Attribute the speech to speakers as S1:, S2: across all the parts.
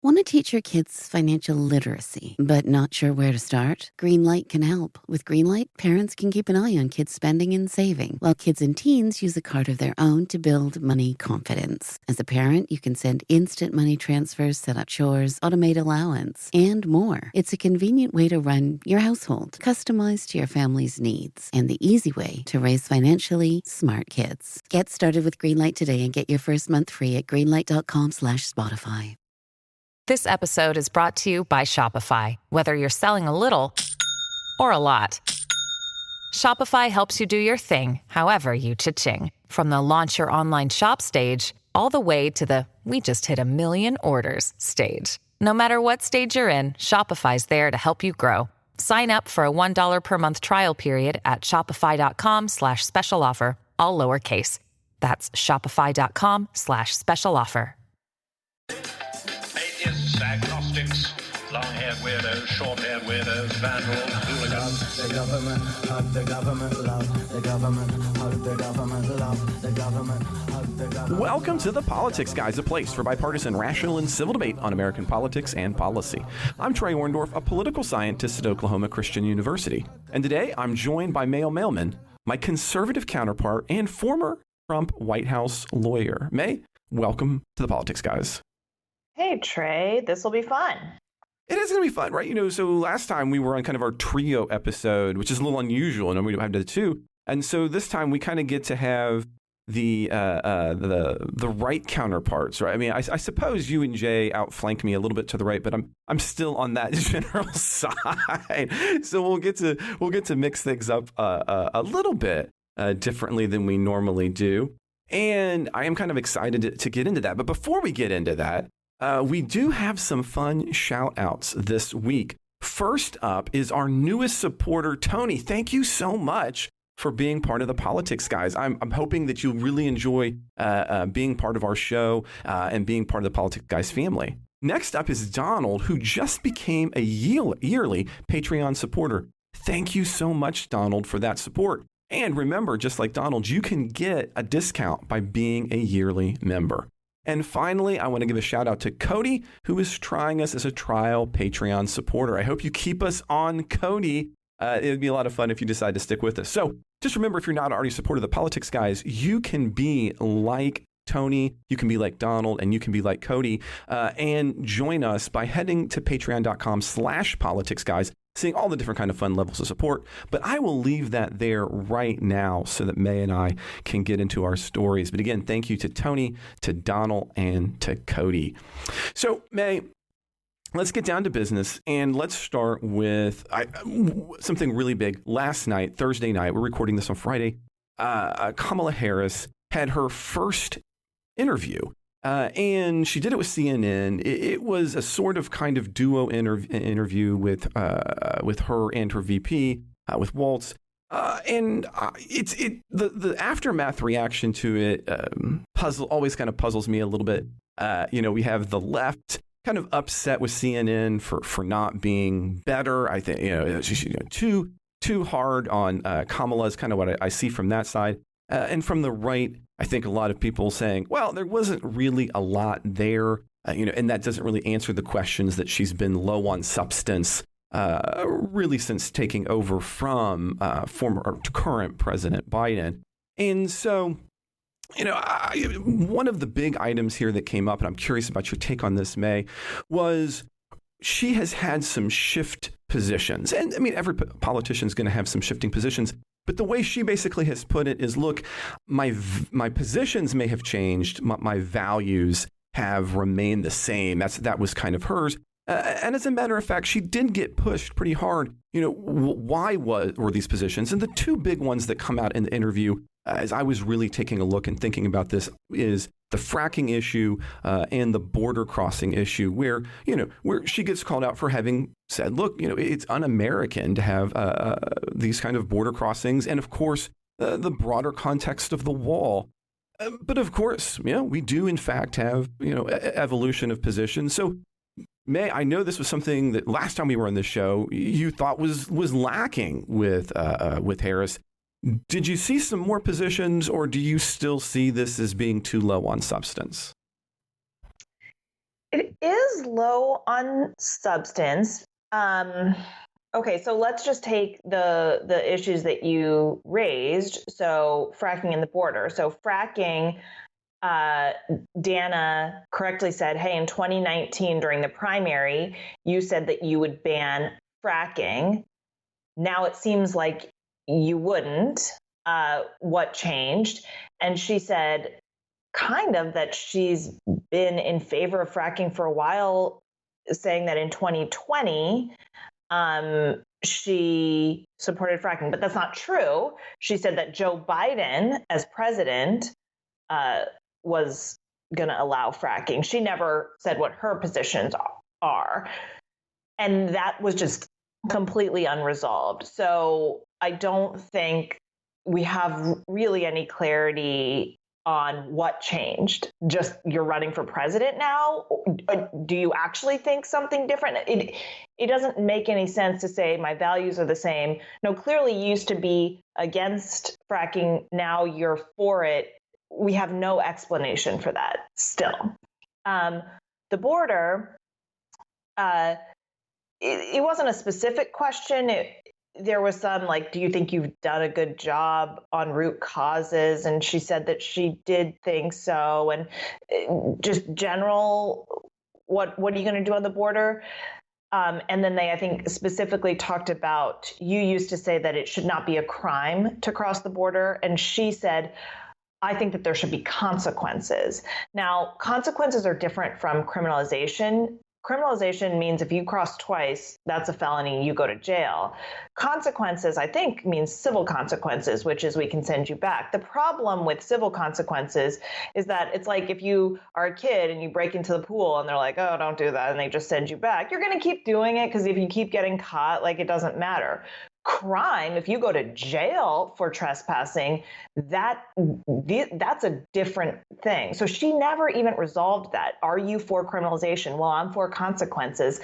S1: Want to teach your kids financial literacy, but not sure where to start? Greenlight can help. With Greenlight, parents can keep an eye on kids' spending and saving, while kids and teens use a card of their own to build money confidence. As a parent, you can send instant money transfers, set up chores, automate allowance, and more. It's a convenient way to run your household, customized to your family's needs, and the easy way to raise financially smart kids. Get started with Greenlight today and get your first month free at greenlight.com/Spotify.
S2: This episode is brought to you by Shopify. Whether you're selling a little or a lot, Shopify helps you do your thing, however you cha-ching. From the launch your online shop stage, all the way to the we just hit 1 million orders stage. No matter what stage you're in, Shopify's there to help you grow. Sign up for a $1 per month trial period at shopify.com/special offer, all lowercase. That's shopify.com/special offer.
S3: Atheists, agnostics, long-haired weirdos, short-haired weirdos, vandals, hooligans.
S4: The government, hug the government, love the government, hug the government, love the government, hug the government.
S5: Welcome to The Politics Guys, a place for bipartisan, rational, and civil debate on American politics and policy. I'm Trey Orndorff, a political scientist at Oklahoma Christian University. And today I'm joined by Mayo Mailman, my conservative counterpart and former Trump White House lawyer. May, welcome to The Politics Guys.
S6: Hey, Trey, this will be fun.
S5: It is going to be fun, right? So last time we were on kind of our trio episode, which is a little unusual, and we don't have the two. And so this time we kind of get to have the right counterparts, right? I mean, I suppose you and Jay outflank me a little bit to the right, but I'm still on that general side. So we'll get to mix things up a little bit differently than we normally do. And I am kind of excited to get into that. But before we get into that, we do have some fun shout outs this week. First up is our newest supporter, Tony. Thank you so much for being part of The Politics Guys. I'm hoping that you'll really enjoy being part of our show and being part of the Politics Guys family. Next up is Donald, who just became a yearly Patreon supporter. Thank you so much, Donald, for that support. And remember, just like Donald, you can get a discount by being a yearly member. And finally, I want to give a shout out to Cody, who is trying us as a trial Patreon supporter. I hope you keep us on, Cody. It would be a lot of fun if you decide to stick with us. So just remember, if you're not already a supporter of The Politics Guys, you can be like Tony, you can be like Donald, and you can be like Cody, and join us by heading to patreon.com/politicsguys, seeing all the different kind of fun levels of support. But I will leave that there right now so that May and I can get into our stories. But again, thank you to Tony, to Donald, and to Cody. So May, let's get down to business, and let's start with something really big. Last night, Thursday night, we're recording this on Friday, Kamala Harris had her first interview. And she did it with CNN. It was a sort of kind of duo interview with her and her VP, with Waltz. And the aftermath reaction to it always kind of puzzles me a little bit. We have the left kind of upset with CNN for not being better. I think she's too hard on Kamala is kind of what I see from that side. And from the right, I think a lot of people saying, well, there wasn't really a lot there, and that doesn't really answer the questions that she's been low on substance really since taking over from current President Biden. And so, one of the big items here that came up, and I'm curious about your take on this, May, was she has had some shift positions. And I mean, every politician is going to have some shifting positions. But the way she basically has put it is, look, my positions may have changed. My values have remained the same. That was kind of hers. And as a matter of fact, she did get pushed pretty hard. Why were these positions? And the two big ones that come out in the interview, as I was really taking a look and thinking about this, is the fracking issue and the border crossing issue, where she gets called out for having said, look, it's un-American to have these kind of border crossings. And of course, the broader context of the wall. But of course, we do, in fact, have, evolution of positions. So May, I know this was something that last time we were on this show, you thought was lacking with Harris. Did you see some more positions, or do you still see this as being too low on substance?
S6: It is low on substance. Okay, so let's just take the issues that you raised. So fracking and the border. So fracking, Dana correctly said, hey, in 2019 during the primary, you said that you would ban fracking. Now it seems like you wouldn't. What changed? And she said kind of that she's been in favor of fracking for a while, saying that in 2020, she supported fracking, but that's not true. She said that Joe Biden, as president, was going to allow fracking. She never said what her positions are. And that was just completely unresolved. So I don't think we have really any clarity on what changed. Just you're running for president now? Do you actually think something different? It doesn't make any sense to say my values are the same. No, clearly you used to be against fracking. Now you're for it. We have no explanation for that still. The border, it wasn't a specific question. There was some like, do you think you've done a good job on root causes? And she said that she did think so. And just general, what are you going to do on the border? And then they, I think, specifically talked about, you used to say that it should not be a crime to cross the border. And she said, I think that there should be consequences. Now, consequences are different from criminalization. Criminalization means if you cross twice, that's a felony, you go to jail. Consequences, I think, means civil consequences, which is we can send you back. The problem with civil consequences is that it's like if you are a kid and you break into the pool and they're like, oh, don't do that, and they just send you back. You're going to keep doing it because if you keep getting caught, like it doesn't matter. Crime, if you go to jail for trespassing, that's a different thing. So she never even resolved that. Are you for criminalization? Well, I'm for consequences.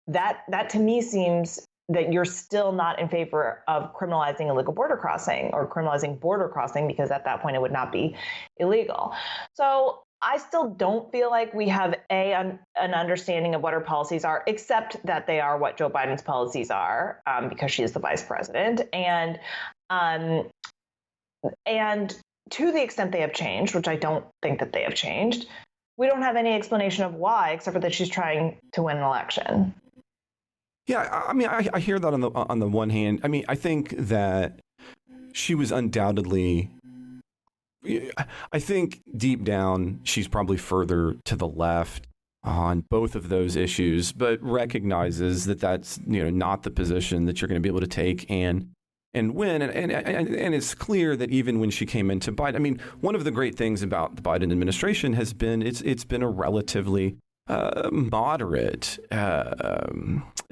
S6: That to me seems that you're still not in favor of criminalizing illegal border crossing or criminalizing border crossing, because at that point it would not be illegal. So I still don't feel like we have an understanding of what her policies are, except that they are what Joe Biden's policies are, because she is the vice president. And to the extent they have changed, which I don't think that they have changed, we don't have any explanation of why, except for that she's trying to win an election.
S5: Yeah, I mean, I hear that on the one hand. I mean, I think that she was undoubtedly. I think deep down, she's probably further to the left on both of those issues, but recognizes that that's not the position that you're going to be able to take and win. And it's clear that even when she came into Biden, I mean, one of the great things about the Biden administration has been it's been a relatively moderate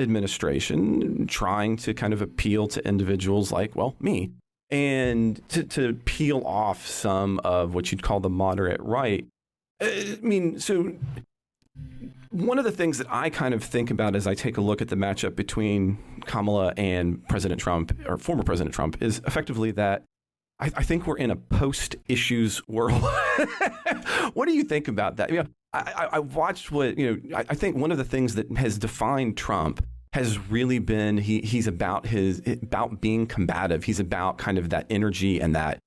S5: administration, trying to kind of appeal to individuals like, well, me. And to peel off some of what you'd call the moderate right. I mean, so one of the things that I kind of think about as I take a look at the matchup between Kamala and President Trump, or former President Trump, is effectively that I think we're in a post-issues world. What do you think about that? I watched what, I think one of the things that has defined Trump has really been he's about being combative. He's about kind of that energy and that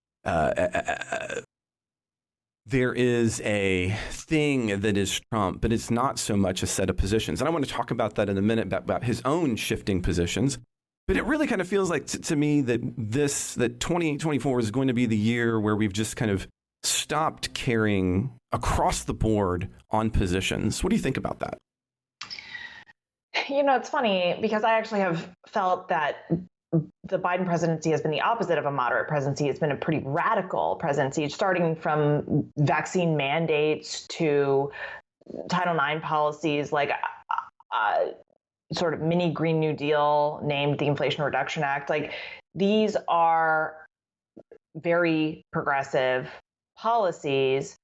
S5: there is a thing that is Trump, but it's not so much a set of positions. And I want to talk about that in a minute, about his own shifting positions. But it really kind of feels like to me that 2024 is going to be the year where we've just kind of stopped caring across the board on positions. What do you think about that?
S6: It's funny because I actually have felt that the Biden presidency has been the opposite of a moderate presidency. It's been a pretty radical presidency, starting from vaccine mandates to Title IX policies, like sort of mini Green New Deal named the Inflation Reduction Act. Like these are very progressive policies,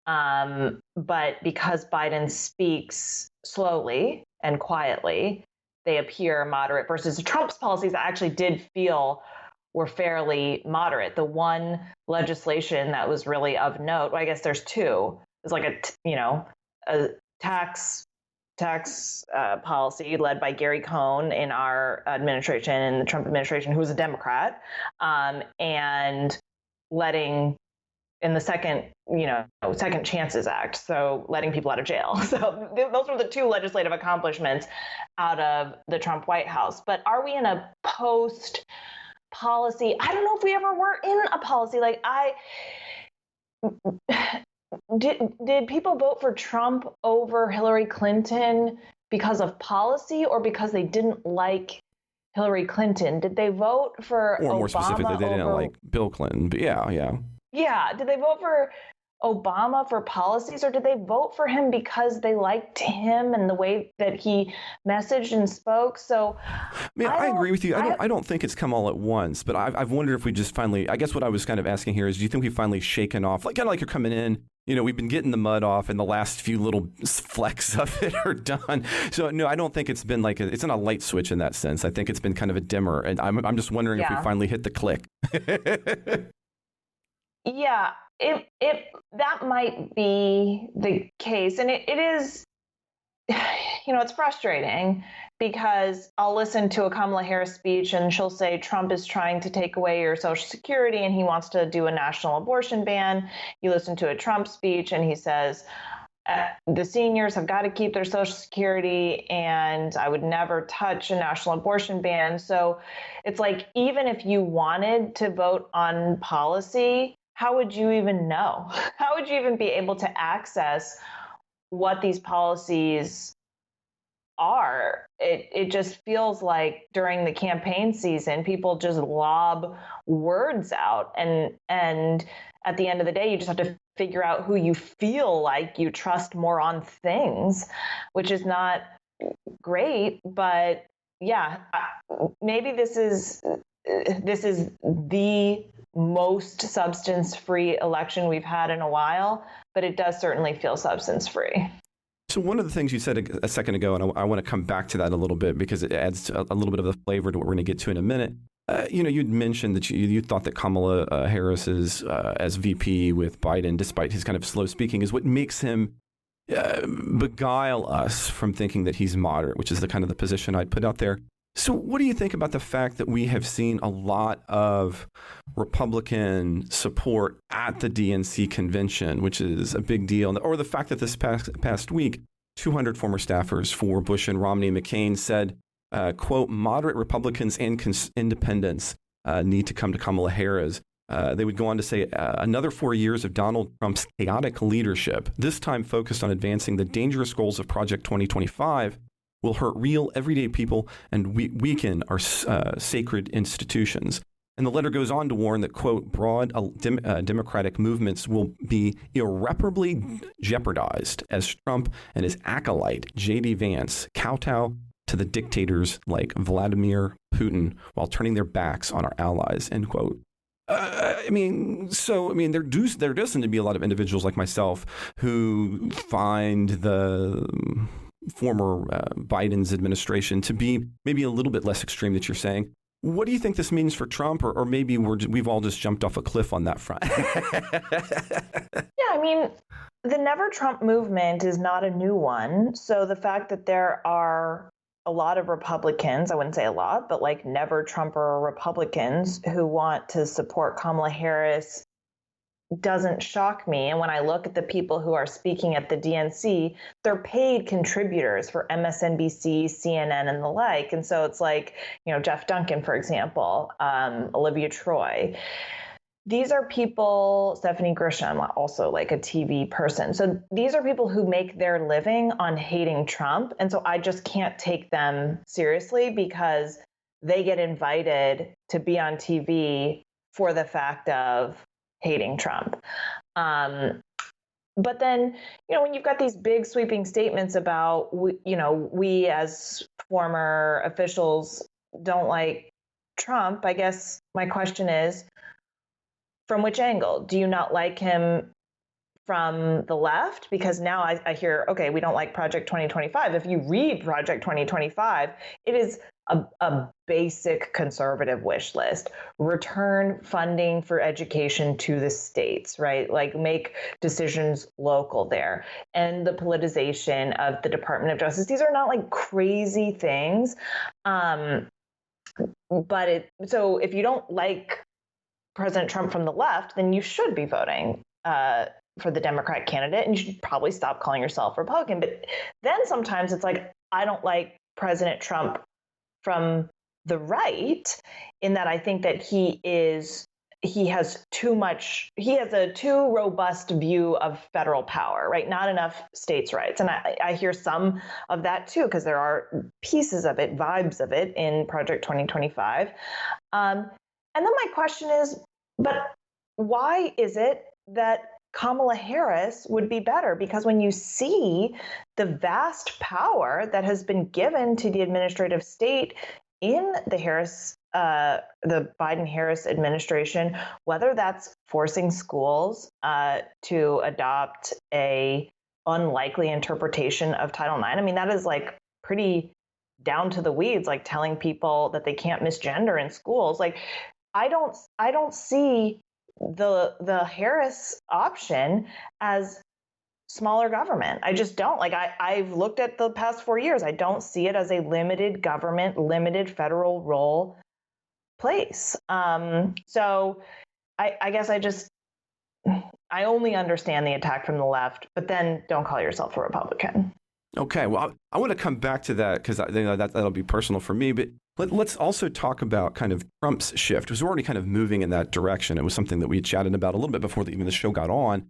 S6: but because Biden speaks slowly and quietly, they appear moderate, versus Trump's policies I actually did feel were fairly moderate. The one legislation that was really of note, well, I guess there's two, is like a tax policy led by Gary Cohn in our administration, in the Trump administration, who was a Democrat, and letting in the Second Chances Act, so letting people out of jail. So those were the two legislative accomplishments out of the Trump White House. But are we in a post policy? I don't know if we ever were in a policy. Like did people vote for Trump over Hillary Clinton because of policy or because they didn't like Hillary Clinton? Did they vote for
S5: or
S6: Obama
S5: more specifically, they didn't like Bill Clinton? But yeah.
S6: Yeah. Did they vote for Obama for policies, or did they vote for him because they liked him and the way that he messaged and spoke? So,
S5: I agree with you. I don't think it's come all at once, but I've wondered if we just finally. I guess what I was kind of asking here is, do you think we've finally shaken off, like kind of like you're coming in? We've been getting the mud off, and the last few little flecks of it are done. So no, I don't think it's been like it's not a light switch in that sense. I think it's been kind of a dimmer, and I'm just wondering if we finally hit the click.
S6: Yeah, that might be the case, and it is, it's frustrating because I'll listen to a Kamala Harris speech and she'll say Trump is trying to take away your Social Security and he wants to do a national abortion ban. You listen to a Trump speech and he says the seniors have got to keep their Social Security and I would never touch a national abortion ban. So it's like, even if you wanted to vote on policy, how would you even know? How would you even be able to access what these policies are? It just feels like during the campaign season, people just lob words out. And at the end of the day, you just have to figure out who you feel like you trust more on things, which is not great. But yeah, maybe this is the most substance-free election we've had in a while, but it does certainly feel substance-free.
S5: So one of the things you said a second ago, and I want to come back to that a little bit because it adds a little bit of the flavor to what we're going to get to in a minute. You'd mentioned that you thought that Kamala Harris is as VP with Biden, despite his kind of slow speaking, is what makes him beguile us from thinking that he's moderate, which is the kind of the position I'd put out there. So what do you think about the fact that we have seen a lot of Republican support at the DNC convention, which is a big deal, or the fact that this past week, 200 former staffers for Bush and Romney and McCain said, quote, moderate Republicans and independents need to come to Kamala Harris. They would go on to say another 4 years of Donald Trump's chaotic leadership, this time focused on advancing the dangerous goals of Project 2025, will hurt real everyday people and weaken our sacred institutions. And the letter goes on to warn that, quote, broad democratic movements will be irreparably jeopardized as Trump and his acolyte, J.D. Vance, kowtow to the dictators like Vladimir Putin while turning their backs on our allies, end quote. There does seem to be a lot of individuals like myself who find the former Biden's administration to be maybe a little bit less extreme that you're saying. What do you think this means for Trump, or maybe we've all just jumped off a cliff on that front?
S6: Yeah, I mean, the Never Trump movement is not a new one. So the fact that there are a lot of Republicans, I wouldn't say a lot, but like Never Trumper Republicans who want to support Kamala Harris doesn't shock me. And when I look at the people who are speaking at the DNC, they're paid contributors for MSNBC, CNN, and the like. And so it's like, Jeff Duncan, for example, Olivia Troy. These are people, Stephanie Grisham, also like a TV person. So these are people who make their living on hating Trump. And so I just can't take them seriously because they get invited to be on TV for the fact of hating Trump. But then, when you've got these big sweeping statements about, we as former officials don't like Trump, I guess my question is, from which angle? Do you not like him from the left, because now I hear, okay, we don't like Project 2025. If you read Project 2025, it is a basic conservative wish list. Return funding for education to the states, right? Like make decisions local there. And the politicization of the Department of Justice. These are not like crazy things. So if you don't like President Trump from the left, then you should be voting for the Democrat candidate, and you should probably stop calling yourself Republican. But then sometimes it's like, I don't like President Trump from the right, in that I think that he has a too robust view of federal power, right? Not enough states' rights. And I hear some of that too, because there are pieces of it, vibes of it in Project 2025. And then my question is, but why is it that Kamala Harris would be better? Because when you see the vast power that has been given to the administrative state in the Biden-Harris administration, whether that's forcing schools to adopt a unlikely interpretation of Title IX, I mean, that is like pretty down to the weeds, like telling people that they can't misgender in schools. Like, I don't see the Harris option as smaller government. I just don't. Like, I've looked at the past 4 years. I don't see it as a limited government, limited federal role place. So I guess I only understand the attack from the left, but then don't call yourself a Republican.
S5: Okay, well, I want to come back to that because that'll be personal for me. But let's also talk about kind of Trump's shift, because we're already kind of moving in that direction. It was something that we had chatted about a little bit before even the show got on.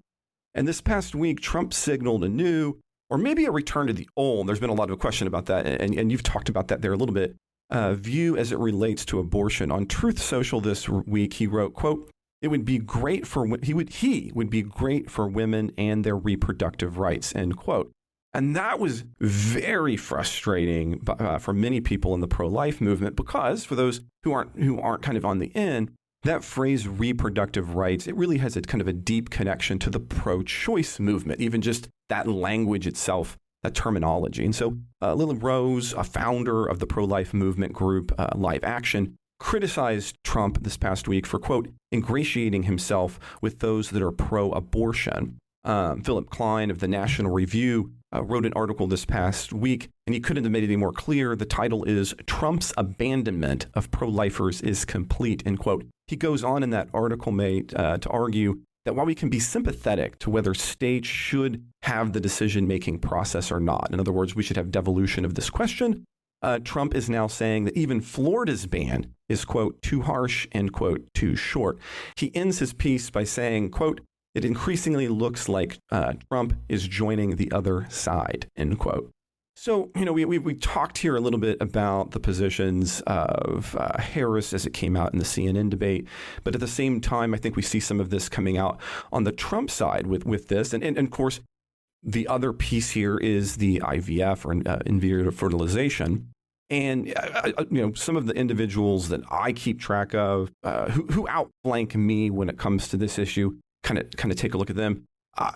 S5: And this past week, Trump signaled a new, or maybe a return to the old, there's been a lot of question about that, and you've talked about that there a little bit, view as it relates to abortion. On Truth Social this week, he wrote, quote, "It would be great for he would be great for women and their reproductive rights," end quote. And that was very frustrating for many people in the pro-life movement, because for those who aren't kind of on the in, that phrase reproductive rights, it really has a kind of a deep connection to the pro-choice movement, even just that language itself, that terminology. And so Lily Rose, a founder of the pro-life movement group Live Action, criticized Trump this past week for, quote, ingratiating himself with those that are pro-abortion. Philip Klein of the National Review wrote an article this past week, and he couldn't have made it any more clear. The title is "Trump's Abandonment of Pro-Lifers is Complete," end quote. He goes on in that article, to argue that while we can be sympathetic to whether states should have the decision-making process or not, in other words, we should have devolution of this question, Trump is now saying that even Florida's ban is, quote, too harsh, end quote, too short. He ends his piece by saying, quote, "It increasingly looks like Trump is joining the other side," end quote. So, we talked here a little bit about the positions of Harris as it came out in the CNN debate. But at the same time, I think we see some of this coming out on the Trump side with this. And of course, the other piece here is the IVF, or in vitro fertilization. And, some of the individuals that I keep track of who outflank me when it comes to this issue, kind of take a look at them.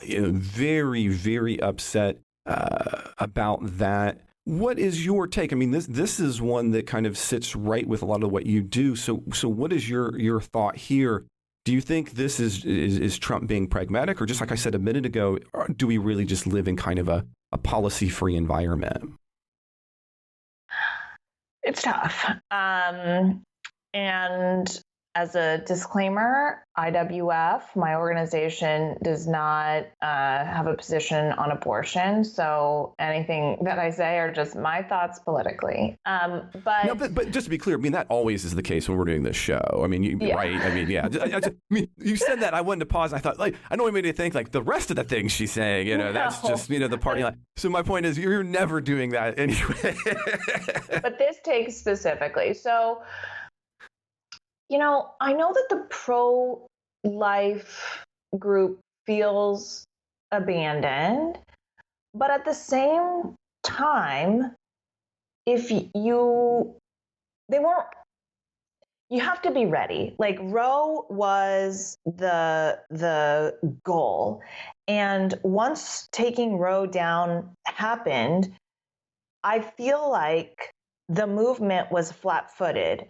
S5: Very, very upset about that. What is your take? I mean, this is one that kind of sits right with a lot of what you do. So what is your thought here? Do you think this is Trump being pragmatic, or just like I said a minute ago, do we really just live in kind of a policy-free environment?
S6: It's tough. And as a disclaimer, IWF, my organization, does not have a position on abortion. So anything that I say are just my thoughts politically.
S5: But just to be clear, I mean, that always is the case when we're doing this show. I mean, right? I mean, yeah. I mean, you said that. I wanted to pause. I thought, I know it made me think the rest of the things she's saying. That's just the party line. So my point is, you're never doing that anyway.
S6: But this takes specifically. So, I know that the pro-life group feels abandoned, but at the same time, you have to be ready. Like, Roe was the goal, And once taking Roe down happened, I feel like the movement was flat-footed.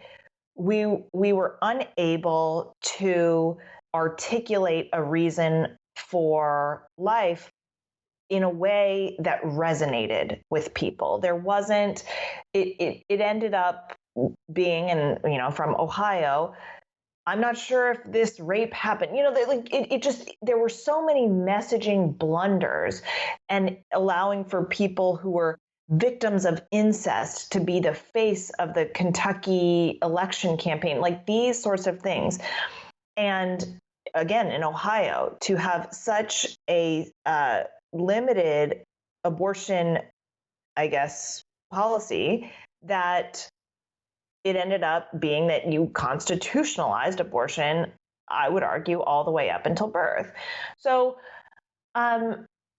S6: We were unable to articulate a reason for life in a way that resonated with people. There wasn't, it ended up being, and from Ohio, I'm not sure if this rape happened. There were so many messaging blunders and allowing for people who were victims of incest to be the face of the Kentucky election campaign, like these sorts of things. And again, in Ohio, to have such a limited abortion, I guess, policy that it ended up being that you constitutionalized abortion, I would argue, all the way up until birth. So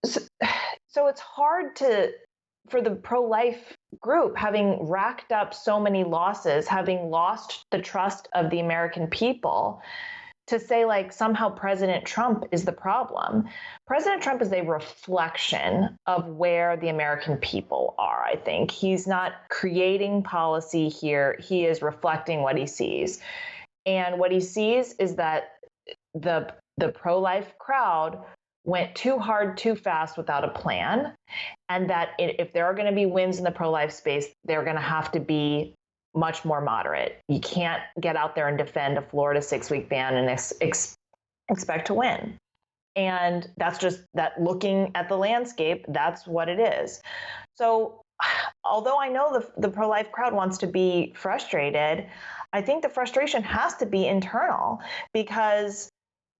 S6: it's hard for the pro-life group, having racked up so many losses, having lost the trust of the American people, to say like somehow President Trump is the problem. President Trump is a reflection of where the American people are, I think. He's not creating policy here. He is reflecting what he sees. And what he sees is that the pro-life crowd went too hard, too fast without a plan. And that if there are going to be wins in the pro-life space, they're going to have to be much more moderate. You can't get out there and defend a Florida 6-week ban and expect to win. And that's just that, looking at the landscape, that's what it is. So although I know the pro-life crowd wants to be frustrated, I think the frustration has to be internal, because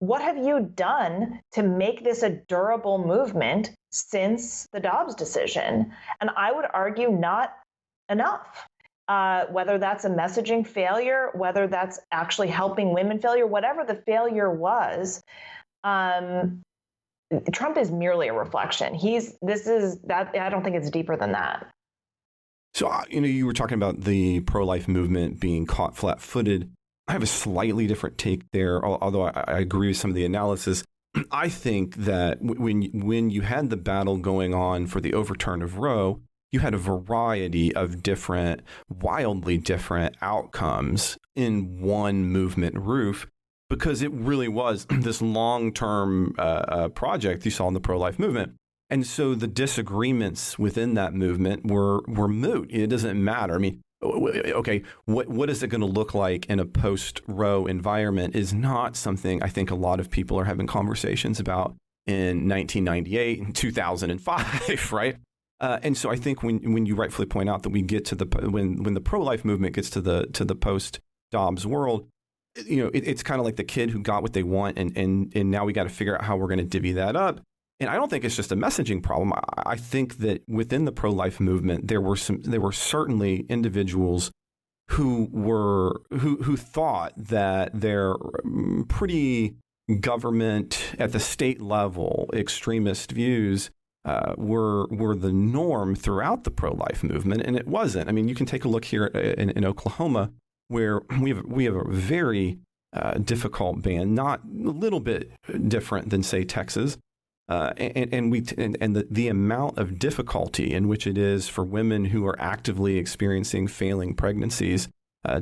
S6: what have you done to make this a durable movement since the Dobbs decision? And I would argue not enough. Whether that's a messaging failure, whether that's actually helping women failure, whatever the failure was, Trump is merely a reflection. I don't think it's deeper than that.
S5: So, you were talking about the pro-life movement being caught flat-footed. I have a slightly different take there, although I agree with some of the analysis. I think that when you had the battle going on for the overturn of Roe, you had a variety of different, wildly different outcomes in one movement roof, because it really was this long-term project you saw in the pro-life movement. And so the disagreements within that movement were moot. It doesn't matter. I mean, okay, what is it going to look like in a post-Roe environment is not something I think a lot of people are having conversations about in 1998 and 2005, right? And so I think when you rightfully point out that we get to when the pro-life movement gets to the post-Dobbs world, it's kind of like the kid who got what they want, and now we got to figure out how we're going to divvy that up. And I don't think it's just a messaging problem. I think that within the pro-life movement, there were certainly individuals who thought that their pretty government at the state level extremist views were the norm throughout the pro-life movement, and it wasn't. I mean, you can take a look here in Oklahoma, where we have a very difficult ban, not a little bit different than, say, Texas, and the amount of difficulty in which it is for women who are actively experiencing failing pregnancies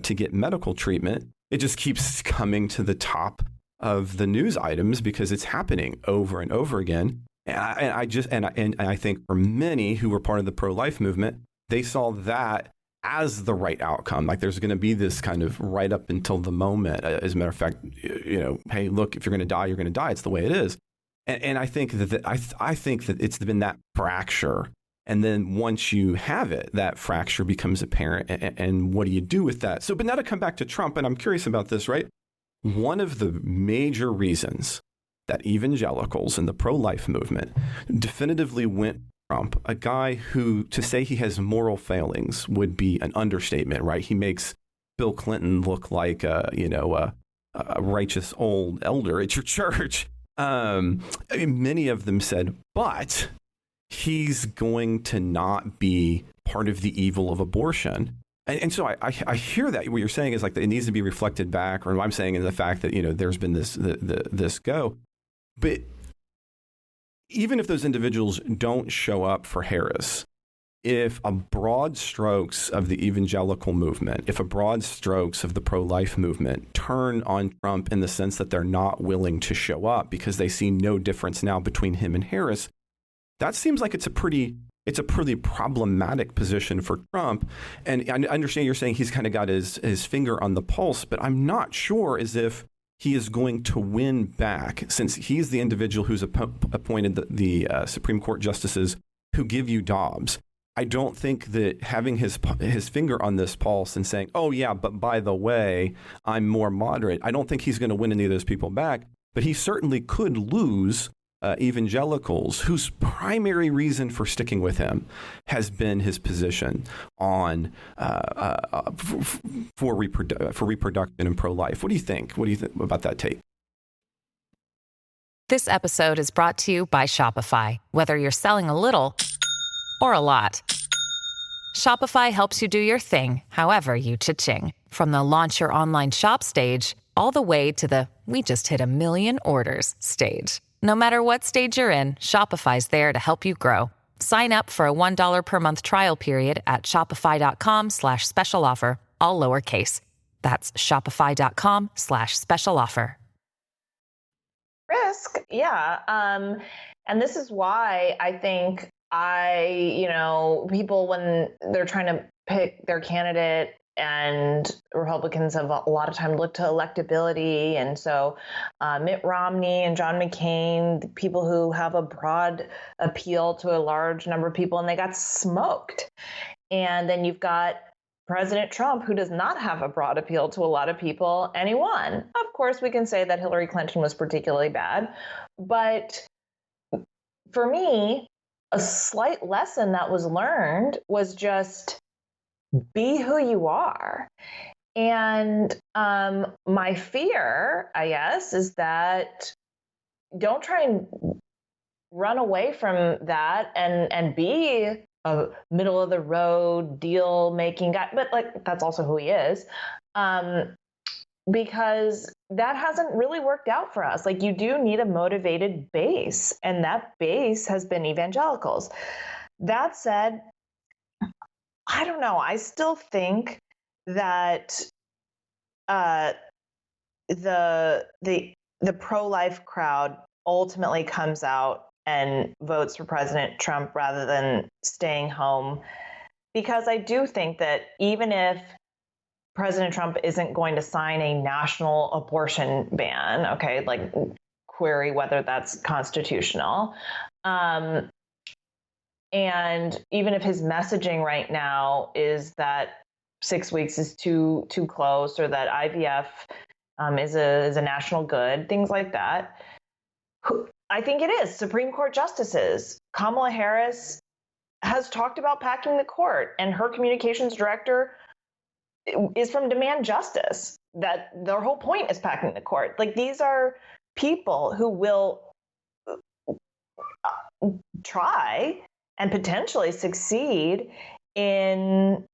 S5: to get medical treatment. It just keeps coming to the top of the news items because it's happening over and over again. And I think for many who were part of the pro-life movement, they saw that as the right outcome. Like there's going to be this kind of right up until the moment. As a matter of fact, hey, look, if you're going to die, you're going to die. It's the way it is. And I think that I think that it's been that fracture. And then once you have it, that fracture becomes apparent. And what do you do with that? So, but now to come back to Trump, and I'm curious about this, right? One of the major reasons that evangelicals in the pro-life movement definitively went Trump, a guy who, to say he has moral failings would be an understatement, right? He makes Bill Clinton look like a righteous old elder at your church. Many of them said, but he's going to not be part of the evil of abortion. And so I hear that what you're saying is like that it needs to be reflected back, or what I'm saying is the fact that, there's been this go. But even if those individuals don't show up for Harris, if a broad strokes of the evangelical movement, if a broad strokes of the pro-life movement turn on Trump in the sense that they're not willing to show up because they see no difference now between him and Harris, that seems like it's a pretty problematic position for Trump. And I understand you're saying he's kind of got his finger on the pulse, but I'm not sure as if he is going to win back, since he's the individual who's appointed the Supreme Court justices who give you Dobbs. I don't think that having his finger on this pulse and saying, oh, yeah, but by the way, I'm more moderate, I don't think he's going to win any of those people back. But he certainly could lose evangelicals whose primary reason for sticking with him has been his position on for reproduction and pro-life. What do you think? What do you think about that take?
S2: This episode is brought to you by Shopify. Whether you're selling a little or a lot, Shopify helps you do your thing, however you cha-ching. From the launch your online shop stage, all the way to the we just hit 1 million orders stage. No matter what stage you're in, Shopify's there to help you grow. Sign up for a $1 per month trial period at shopify.com/special offer, all lowercase. That's shopify.com/special offer.
S6: Risk, yeah. And this is why I think people, when they're trying to pick their candidate, and Republicans have a lot of time looked to electability. And so Mitt Romney and John McCain, the people who have a broad appeal to a large number of people, and they got smoked. And then you've got President Trump, who does not have a broad appeal to a lot of people, and he won. Of course, we can say that Hillary Clinton was particularly bad. But for me, a slight lesson that was learned was just be who you are. And my fear, I guess, is that don't try and run away from that and be a middle of the road deal making guy. But that's also who he is. Because that hasn't really worked out for us. You do need a motivated base, and that base has been evangelicals. That said, I don't know. I still think that the pro-life crowd ultimately comes out and votes for President Trump rather than staying home, because I do think that even if President Trump isn't going to sign a national abortion ban, okay, query whether that's constitutional. And even if his messaging right now is that 6 weeks is too close, or that IVF is a national good, things like that, I think it is. Supreme Court justices. Kamala Harris has talked about packing the court, and her communications director is from Demand Justice. That their whole point is packing the court. These are people who will try and potentially succeed in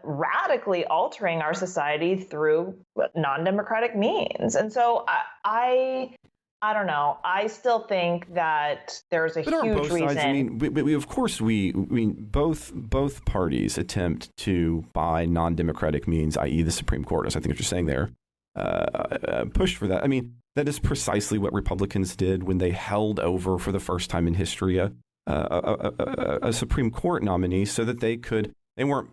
S6: radically altering our society through non-democratic means. And so I don't know. I still think that there's a huge reason.
S5: I mean, both parties attempt to, by non-democratic means, i.e. the Supreme Court, as I think what you're saying there, push for that. I mean, that is precisely what Republicans did when they held over for the first time in history a Supreme Court nominee, so that they weren't,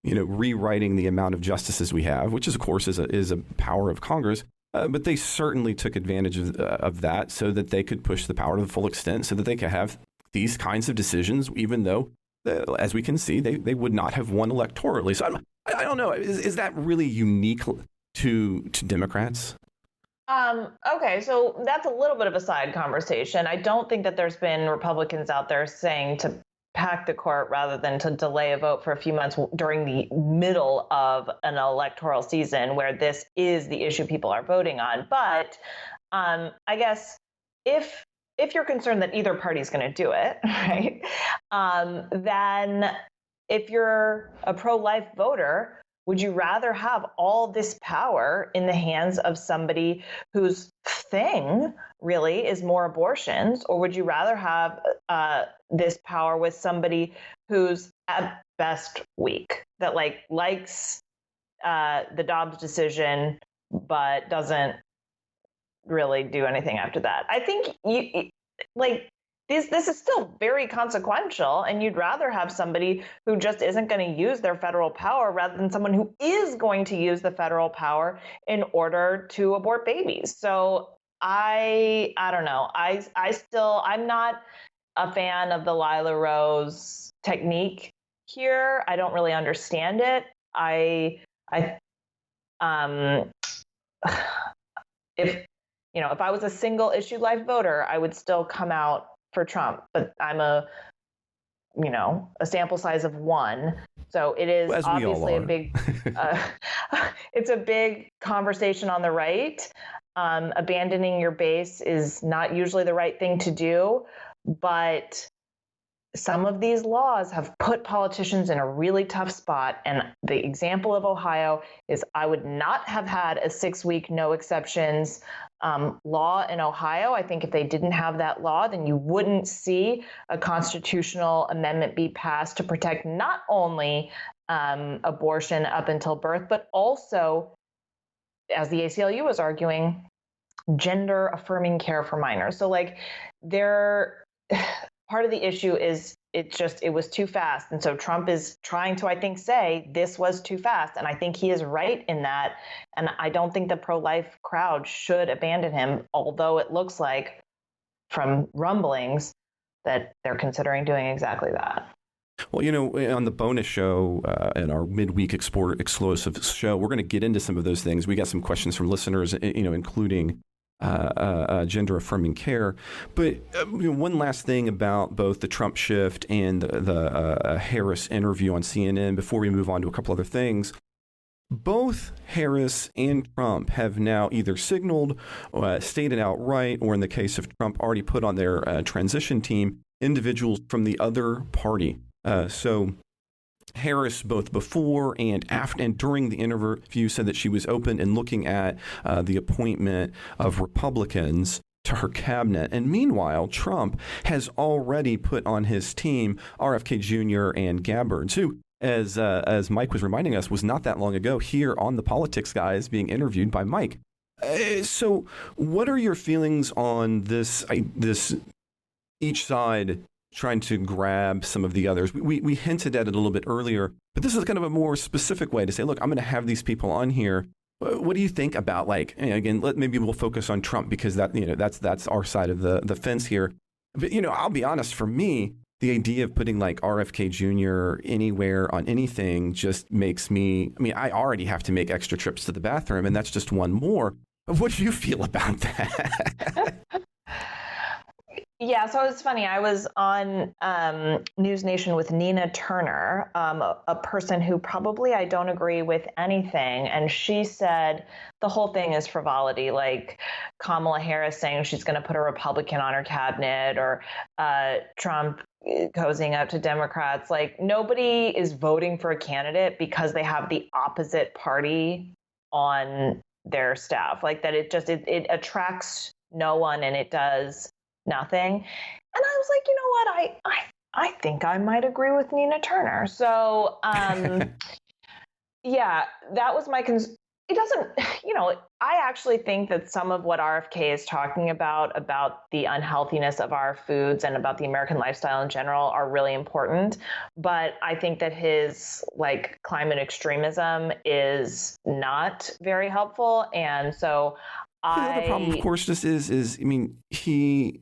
S5: rewriting the amount of justices we have, which is, of course, is a power of Congress. But they certainly took advantage of that so that they could push the power to the full extent, so that they could have these kinds of decisions, even though, as we can see, they would not have won electorally. So I don't know. Is that really unique to Democrats?
S6: Okay, so that's a little bit of a side conversation. I don't think that there's been Republicans out there saying to pack the court rather than to delay a vote for a few months during the middle of an electoral season where this is the issue people are voting on. But I guess if you're concerned that either party is going to do it, right, then if you're a pro-life voter, would you rather have all this power in the hands of somebody whose thing really is more abortions, or would you rather have this power with somebody who's at best weak, that likes the Dobbs decision, but doesn't really do anything after that? I think this is still very consequential, and you'd rather have somebody who just isn't going to use their federal power rather than someone who is going to use the federal power in order to abort babies. So I don't know. I'm not a fan of the Lila Rose technique here. I don't really understand it. If I was a single issue life voter, I would still come out for Trump, but I'm a sample size of one. So it is obviously a big, it's a big conversation on the right. Abandoning your base is not usually the right thing to do, but some of these laws have put politicians in a really tough spot. And the example of Ohio is I would not have had a 6-week no exceptions law in Ohio. I think if they didn't have that law, then you wouldn't see a constitutional amendment be passed to protect not only abortion up until birth, but also, as the ACLU was arguing, gender affirming care for minors. So part of the issue is it was too fast. And so Trump is trying to, I think, say this was too fast. And I think he is right in that. And I don't think the pro-life crowd should abandon him, although it looks like from rumblings that they're considering doing exactly that.
S5: Well, on the bonus show and our midweek explosive show, we're going to get into some of those things. We got some questions from listeners, including gender affirming care. But one last thing about both the Trump shift and the Harris interview on CNN before we move on to a couple other things. Both Harris and Trump have now either signaled, stated outright, or in the case of Trump, already put on their transition team individuals from the other party. So Harris, both before and after and during the interview, said that she was open and looking at the appointment of Republicans to her cabinet. And meanwhile, Trump has already put on his team RFK Jr. and Gabbard, who, as Mike was reminding us, was not that long ago here on The Politics Guys being interviewed by Mike. So what are your feelings on this each side trying to grab some of the others? We hinted at it a little bit earlier, but this is kind of a more specific way to say, look, I'm going to have these people on here. What do you think about, again, maybe we'll focus on Trump because that's our side of the fence here. But, I'll be honest, for me, the idea of putting RFK Jr. anywhere on anything just makes me, I already have to make extra trips to the bathroom, and that's just one more. What do you feel about that?
S6: Yeah, so it's funny. I was on News Nation with Nina Turner, a person who probably I don't agree with anything. And she said the whole thing is frivolity, like Kamala Harris saying she's going to put a Republican on her cabinet, or Trump cozying up to Democrats. Nobody is voting for a candidate because they have the opposite party on their staff. It attracts no one, and it does nothing. And I was like, you know what? I think I might agree with Nina Turner. So, yeah, that was my it doesn't, I actually think that some of what RFK is talking about the unhealthiness of our foods and about the American lifestyle in general are really important. But I think that his climate extremism is not very helpful. And so
S5: the other problem, of course, this is he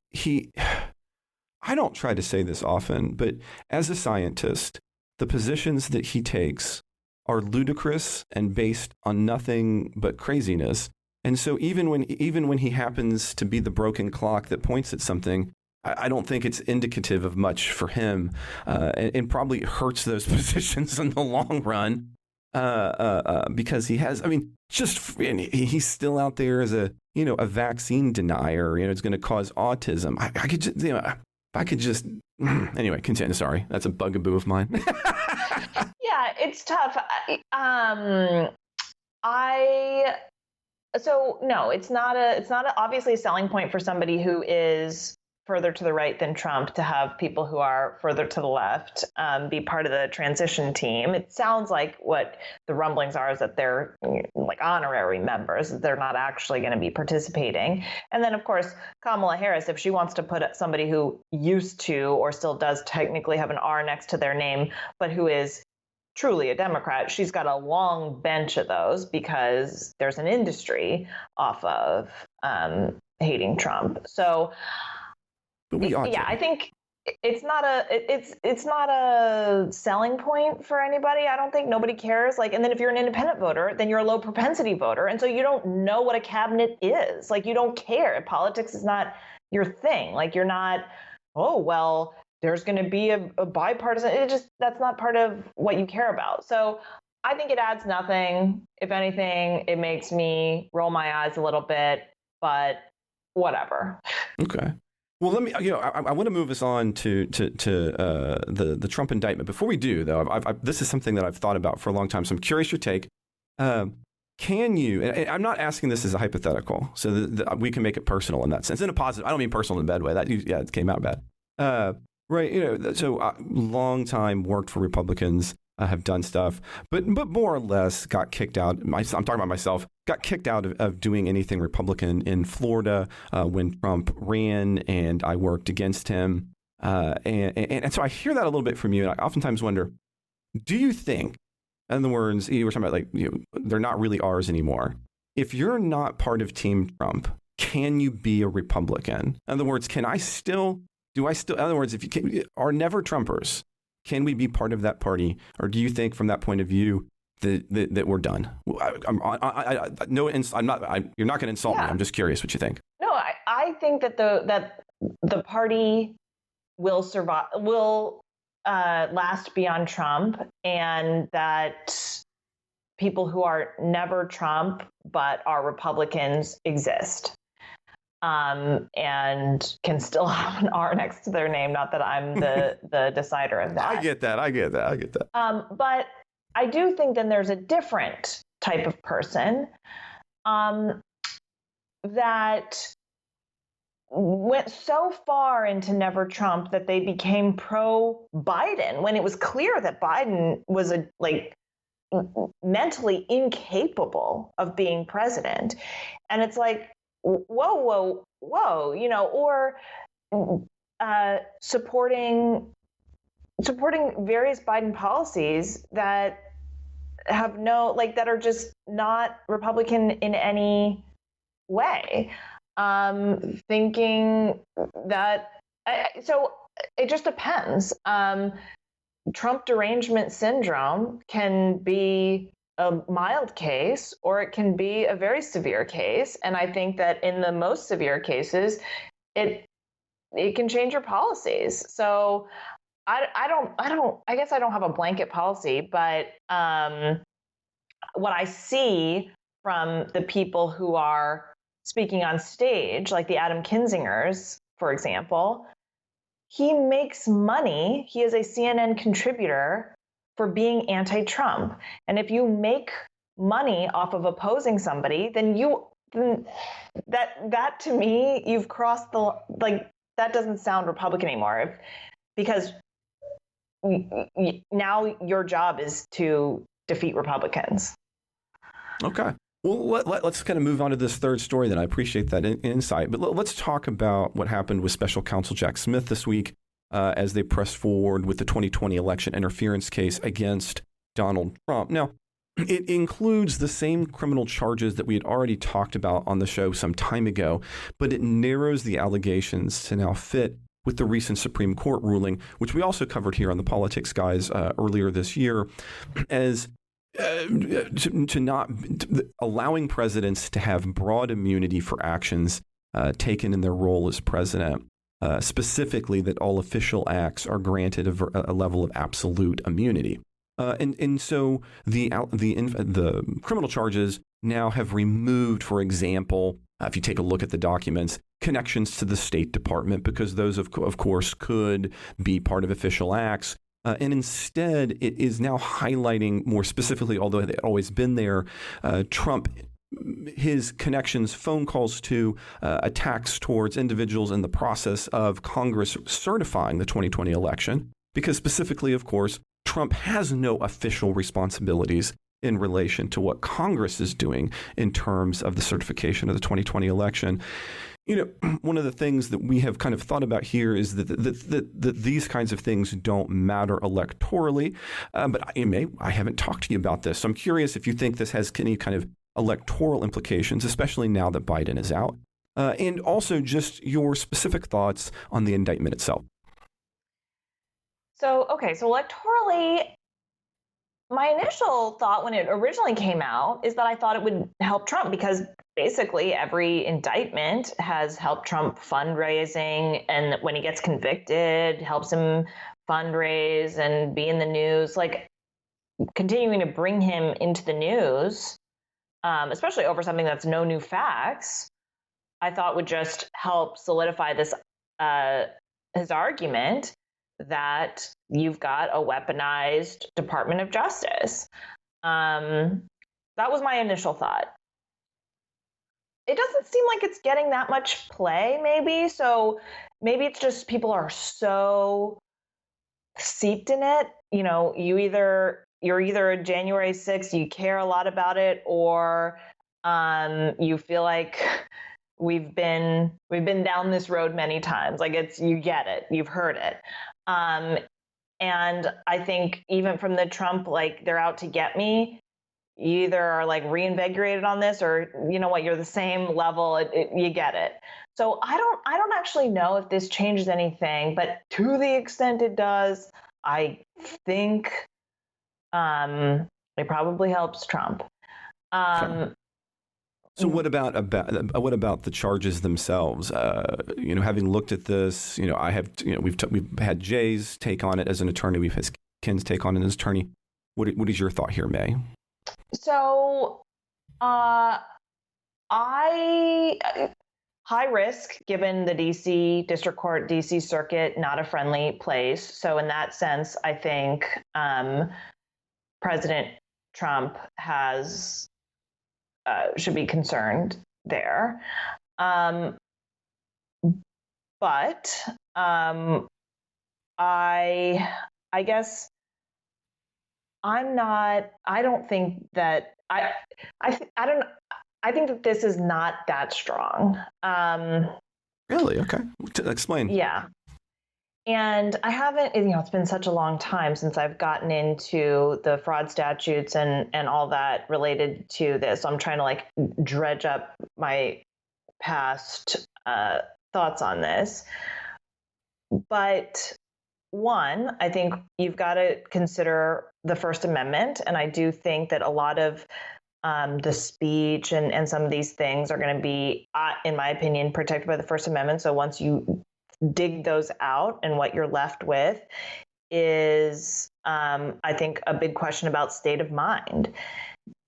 S5: I don't try to say this often, but as a scientist, the positions that he takes are ludicrous and based on nothing but craziness. And so even when he happens to be the broken clock that points at something, I don't think it's indicative of much for him, and probably hurts those positions in the long run. Because he has, he's still out there as a vaccine denier. It's going to cause autism. Anyway, continue. Sorry, that's a bugaboo of mine.
S6: Yeah, it's tough. So no, it's not obviously a selling point for somebody who is further to the right than Trump to have people who are further to the left be part of the transition team. It sounds like what the rumblings are is that they're like honorary members. They're not actually going to be participating. And then, of course, Kamala Harris, if she wants to put somebody who used to or still does technically have an R next to their name, but who is truly a Democrat, she's got a long bench of those because there's an industry off of hating Trump. So I think it's not a selling point for anybody. I don't think nobody cares. Like, and then if you're an independent voter, then you're a low propensity voter. And so you don't know what a cabinet is. Like, you don't care. Politics is not your thing. Like, you're not, oh, well, there's going to be a bipartisan. That's not part of what you care about. So I think it adds nothing. If anything, it makes me roll my eyes a little bit, but whatever.
S5: Okay. Well, let me. I want to move us on to the Trump indictment. Before we do, though, this is something that I've thought about for a long time. So I'm curious your take. Can you? And I'm not asking this as a hypothetical, so that we can make it personal in that sense, in a positive. I don't mean personal in a bad way. It came out bad. Right. So long time worked for Republicans. Have done stuff, but more or less got kicked out. I'm talking about myself. Got kicked out of doing anything Republican in Florida when Trump ran, and I worked against him. And so I hear that a little bit from you, and I oftentimes wonder, do you think, in other words, you were talking about they're not really ours anymore. If you're not part of Team Trump, can you be a Republican? In other words, in other words, if you are never Trumpers, can we be part of that party, or do you think, from that point of view, that we're done? I'm not. You're not going to insult me. I'm just curious what you think.
S6: No, I think that the party will survive, will last beyond Trump, and that people who are never Trump but are Republicans exist. And can still have an R next to their name. Not that I'm the decider of that.
S5: I get that.
S6: But I do think then there's a different type of person that went so far into never Trump that they became pro Biden when it was clear that Biden was mentally incapable of being president. And it's like, whoa, or supporting various Biden policies that have that are just not Republican in any way. Thinking that, so it just depends. Trump derangement syndrome can be a mild case, or it can be a very severe case. And I think that in the most severe cases, it can change your policies. So I guess I don't have a blanket policy, but what I see from the people who are speaking on stage, like the Adam Kinzingers, for example, he makes money. He is a CNN contributor for being anti-Trump. And if you make money off of opposing somebody, then that to me, you've crossed that doesn't sound Republican anymore, because now your job is to defeat Republicans.
S5: Okay. Well, let's kind of move on to this third story then. I appreciate that insight. But let's talk about what happened with Special Counsel Jack Smith this week as they pressed forward with the 2020 election interference case against Donald Trump. Now, it includes the same criminal charges that we had already talked about on the show some time ago, but it narrows the allegations to now fit with the recent Supreme Court ruling, which we also covered here on the Politics Guys earlier this year, as allowing presidents to have broad immunity for actions taken in their role as president. Specifically, that all official acts are granted a level of absolute immunity, and so the criminal charges now have removed, for example, if you take a look at the documents, connections to the State Department, because those of course could be part of official acts. And instead, it is now highlighting more specifically, although it had always been there, Trump, his connections, phone calls to attacks towards individuals in the process of Congress certifying the 2020 election. Because specifically, of course, Trump has no official responsibilities in relation to what Congress is doing in terms of the certification of the 2020 election. One of the things that we have kind of thought about here is that these kinds of things don't matter electorally. But I haven't talked to you about this. So I'm curious if you think this has any kind of electoral implications, especially now that Biden is out. And also just your specific thoughts on the indictment itself.
S6: So electorally, my initial thought when it originally came out is that I thought it would help Trump because basically every indictment has helped Trump fundraising, and when he gets convicted, helps him fundraise and be in the news, like continuing to bring him into the news, especially over something that's no new facts, I thought would just help solidify this his argument that you've got a weaponized Department of Justice. That was my initial thought. It doesn't seem like it's getting that much play, maybe. So maybe it's just people are so steeped in it. You're either a January 6th, you care a lot about it, or you feel like we've been down this road many times. Like you get it, you've heard it. And I think even from the Trump, like they're out to get me, you either are like reinvigorated on this or you know what, you're the same level, you get it. So I don't actually know if this changes anything, but to the extent it does, I think it probably helps Trump.
S5: Sure. So what about the charges themselves? Having looked at this, we've had Jay's take on it as an attorney, we've had Ken's take on it as an attorney. What is your thought here, May?
S6: So, high risk given the DC District Court, DC Circuit, not a friendly place. So in that sense, I think President Trump should be concerned there. But I guess I think that this is not that strong.
S5: Really? Okay. Explain.
S6: Yeah. And I haven't, it's been such a long time since I've gotten into the fraud statutes and all that related to this. So I'm trying to like dredge up my past thoughts on this. But one, I think you've got to consider the First Amendment. And I do think that a lot of the speech and some of these things are going to be, in my opinion, protected by the First Amendment. So once you dig those out, and what you're left with is, I think, a big question about state of mind.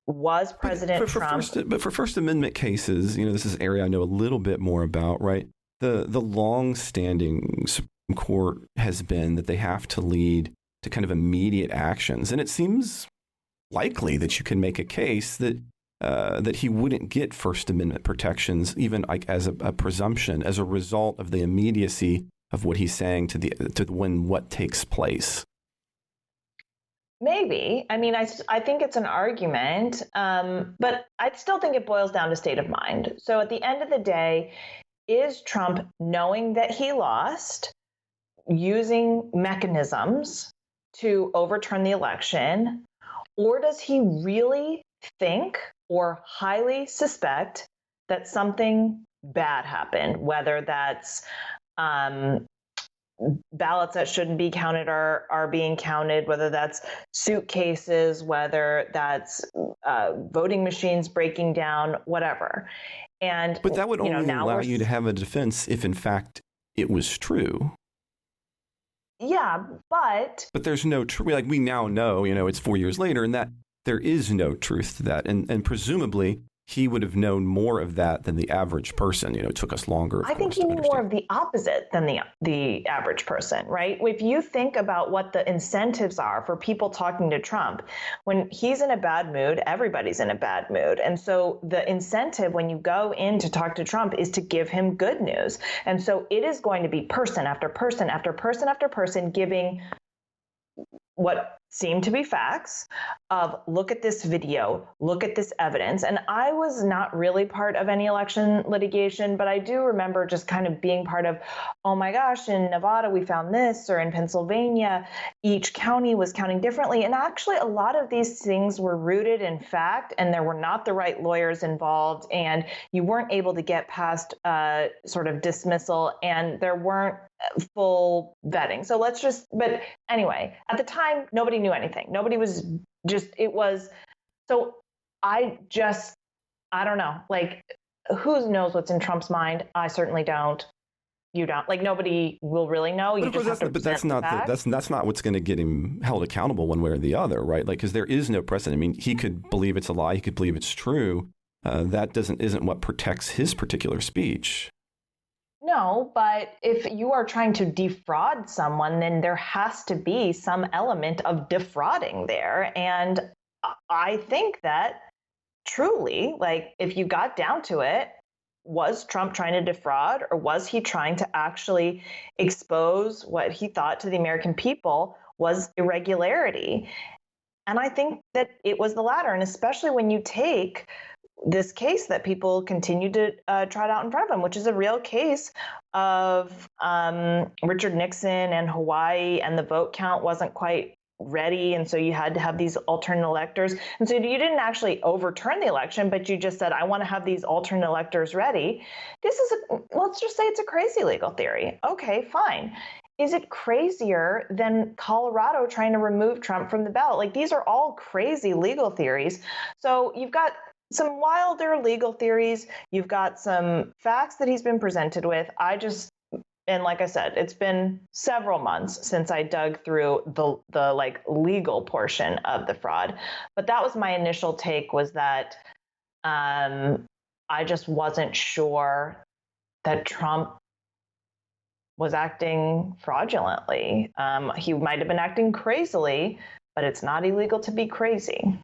S6: Was President Trump...
S5: But for First Amendment cases, this is an area I know a little bit more about, right? The long-standing Supreme Court has been that they have to lead to kind of immediate actions. And it seems likely that you can make a case that he wouldn't get First Amendment protections, even like as a presumption, as a result of the immediacy of what he's saying to when what takes place.
S6: Maybe. I mean, I think it's an argument, but I still think it boils down to state of mind. So at the end of the day, is Trump, knowing that he lost, using mechanisms to overturn the election, or does he really think or highly suspect that something bad happened, whether that's ballots that shouldn't be counted are being counted, whether that's suitcases, whether that's voting machines breaking down, whatever. But
S5: that would only allow you to have a defense if, in fact, it was true.
S6: Yeah, but
S5: there's no truth. Like we now know, it's 4 years later, and that there is no truth to that. And presumably, he would have known more of that than the average person. It took us longer.
S6: I think he knew more of the opposite than the average person, right? If you think about what the incentives are for people talking to Trump, when he's in a bad mood, everybody's in a bad mood. And so the incentive when you go in to talk to Trump is to give him good news. And so it is going to be person after person after person after person giving what seemed to be facts of, look at this video, look at this evidence. And I was not really part of any election litigation, but I do remember just kind of being part of, oh my gosh, in Nevada, we found this, or in Pennsylvania, each county was counting differently. And actually, a lot of these things were rooted in fact, and there were not the right lawyers involved, and you weren't able to get past sort of dismissal, and there weren't full vetting. So but anyway, at the time, nobody knew anything. Nobody was so I don't know, like, who knows what's in Trump's mind? I certainly don't. You don't. Like, nobody will really know.
S5: But that's not what's going to get him held accountable one way or the other, right? Like, because there is no precedent. I mean, he could believe it's a lie. He could believe it's true. That isn't what protects his particular speech.
S6: No, but if you are trying to defraud someone, then there has to be some element of defrauding there. And I think that truly, like, if you got down to it, was Trump trying to defraud, or was he trying to actually expose what he thought to the American people was irregularity? And I think that it was the latter. And especially when you take this case that people continue to trot out in front of him, which is a real case of Richard Nixon and Hawaii, and the vote count wasn't quite ready. And so you had to have these alternate electors. And so you didn't actually overturn the election, but you just said, I want to have these alternate electors ready. Let's just say it's a crazy legal theory. Okay, fine. Is it crazier than Colorado trying to remove Trump from the ballot? Like, these are all crazy legal theories. So you've got some wilder legal theories. You've got some facts that he's been presented with. And like I said, it's been several months since I dug through the like legal portion of the fraud. But that was my initial take, was that I just wasn't sure that Trump was acting fraudulently. He might have been acting crazily, but it's not illegal to be crazy.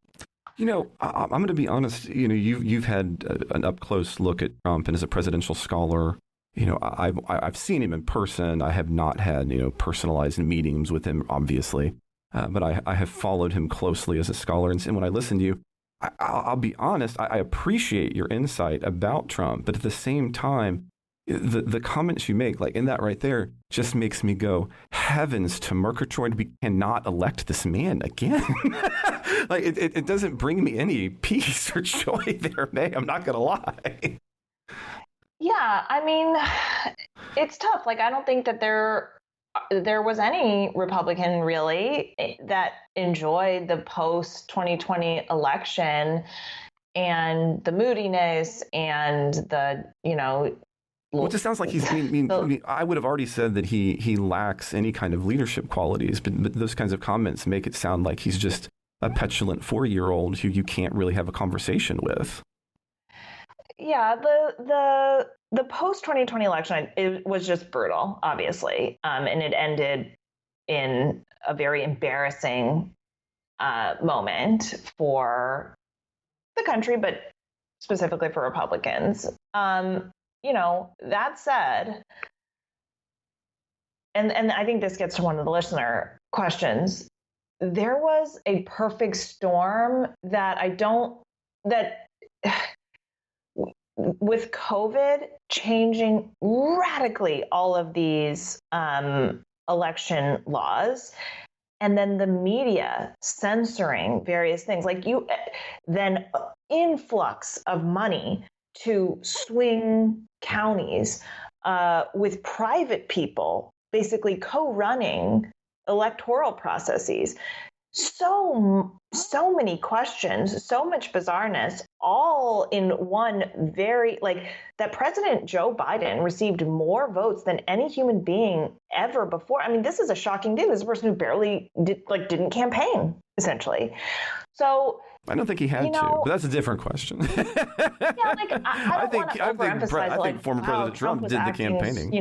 S5: I'm going to be honest. You've had an up close look at Trump, and as a presidential scholar, I've seen him in person. I have not had personalized meetings with him, obviously, but I have followed him closely as a scholar. And when I listen to you, I'll be honest. I appreciate your insight about Trump, but at the same time, the comments you make, like in that right there, just makes me go, heavens to Murgatroyd, we cannot elect this man again. Like, it doesn't bring me any peace or joy there, May. I'm not going to lie.
S6: Yeah, I mean, it's tough. Like, I don't think that there was any Republican really that enjoyed the post-2020 election and the moodiness and the,
S5: well, it just sounds like I would have already said that he lacks any kind of leadership qualities, but those kinds of comments make it sound like he's just a petulant 4-year-old who you can't really have a conversation with.
S6: Yeah, the post-2020 election, it was just brutal, obviously, and it ended in a very embarrassing moment for the country, but specifically for Republicans. That said, and I think this gets to one of the listener questions, there was a perfect storm with COVID changing radically all of these election laws, and then the media censoring various things, then influx of money to swing counties with private people basically co-running electoral processes. So many questions, so much bizarreness, all in one that President Joe Biden received more votes than any human being ever before. I mean, this is a shocking thing. This is a person who barely didn't campaign, essentially. So
S5: I don't think he had to, but that's a different question.
S6: Yeah, like I
S5: think former President Trump did the campaigning.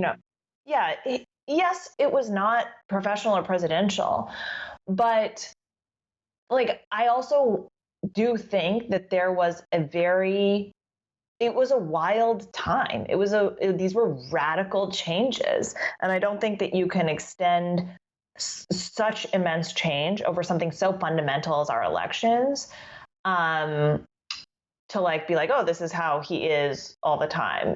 S6: Yes, it was not professional or presidential, but like I also do think that there was it was a wild time. These were radical changes, and I don't think that you can extend such immense change over something so fundamental as our elections to like be like, oh, this is how he is all the time.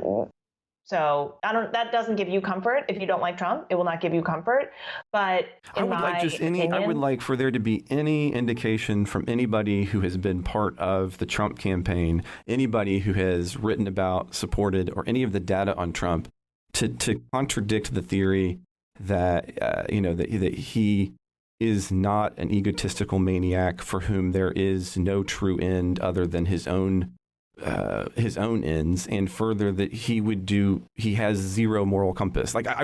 S6: So that doesn't give you comfort. If you don't like Trump, it will not give you comfort. But I
S5: would like for there to be any indication from anybody who has been part of the Trump campaign, anybody who has written about, supported, or any of the data on Trump to contradict the theory that that he is not an egotistical maniac for whom there is no true end other than his own ends, and further that he has zero moral compass. Like I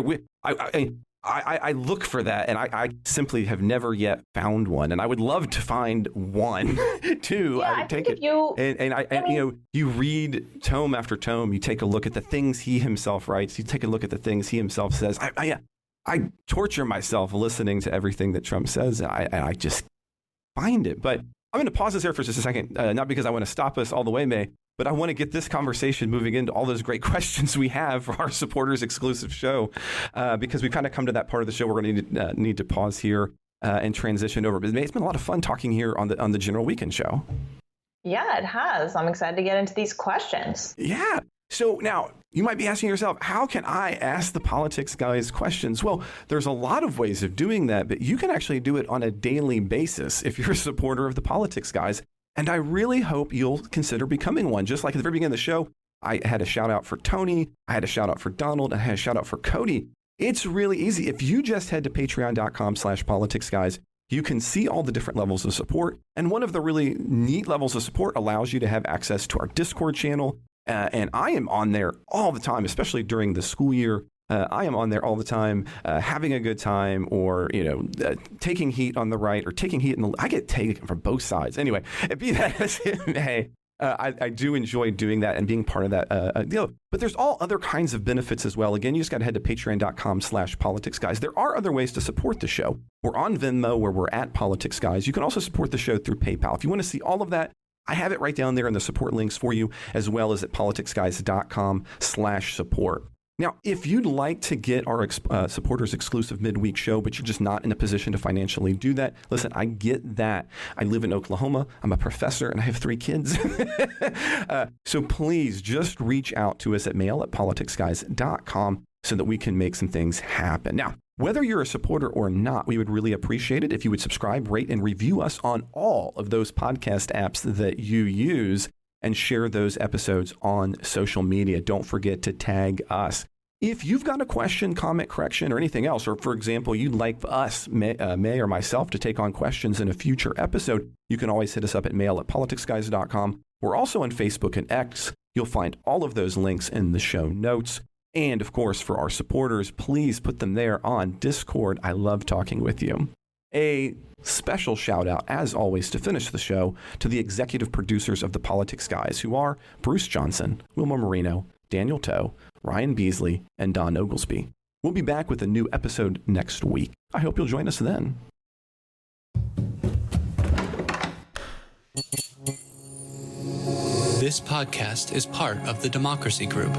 S5: look for that, and I simply have never yet found one, and I would love to find one too.
S6: Yeah,
S5: I would take it. You read tome after tome, you take a look at the things he himself writes, you take a look at the things he himself says. I torture myself listening to everything that Trump says. I just find it. But I'm going to pause this here for just a second, not because I want to stop us all the way, May, but I want to get this conversation moving into all those great questions we have for our supporters exclusive show, because we've kind of come to that part of the show where we're going to need to pause here and transition over. But it's been a lot of fun talking here on the General Weekend show.
S6: Yeah, it has. I'm excited to get into these questions.
S5: Yeah. So now you might be asking yourself, how can I ask the Politics Guys questions? Well, there's a lot of ways of doing that, but you can actually do it on a daily basis if you're a supporter of the Politics Guys. And I really hope you'll consider becoming one. Just like at the very beginning of the show, I had a shout out for Tony, I had a shout out for Donald, and I had a shout out for Cody. It's really easy. If you just head to patreon.com/politicsguys, you can see all the different levels of support. And one of the really neat levels of support allows you to have access to our Discord channel. And I am on there all the time, especially during the school year. I am on there all the time, having a good time, or taking heat on the right, or taking heat I get taken from both sides. Anyway, be that as it may, I do enjoy doing that and being part of that deal. But there's all other kinds of benefits as well. Again, you just got to head to patreon.com/politicsguys. There are other ways to support the show. We're on Venmo, where we're at Politics Guys. You can also support the show through PayPal. If you want to see all of that, I have it right down there in the support links for you, as well as at politicsguys.com/support. Now, if you'd like to get our supporters exclusive midweek show, but you're just not in a position to financially do that, listen, I get that. I live in Oklahoma. I'm a professor and I have 3 kids. So please just reach out to us at mail@politicsguys.com so that we can make some things happen. Now, whether you're a supporter or not, we would really appreciate it if you would subscribe, rate, and review us on all of those podcast apps that you use, and share those episodes on social media. Don't forget to tag us. If you've got a question, comment, correction, or anything else, or for example, you'd like us, May or myself, to take on questions in a future episode, you can always hit us up at mail@politicsguys.com. We're also on Facebook and X. You'll find all of those links in the show notes. And of course, for our supporters, please put them there on Discord. I love talking with you. A special shout out, as always, to finish the show, to the executive producers of the Politics Guys, who are Bruce Johnson, Wilma Marino, Daniel Toe, Ryan Beasley, and Don Oglesby. We'll be back with a new episode next week. I hope you'll join us then.
S7: This podcast is part of the Democracy Group.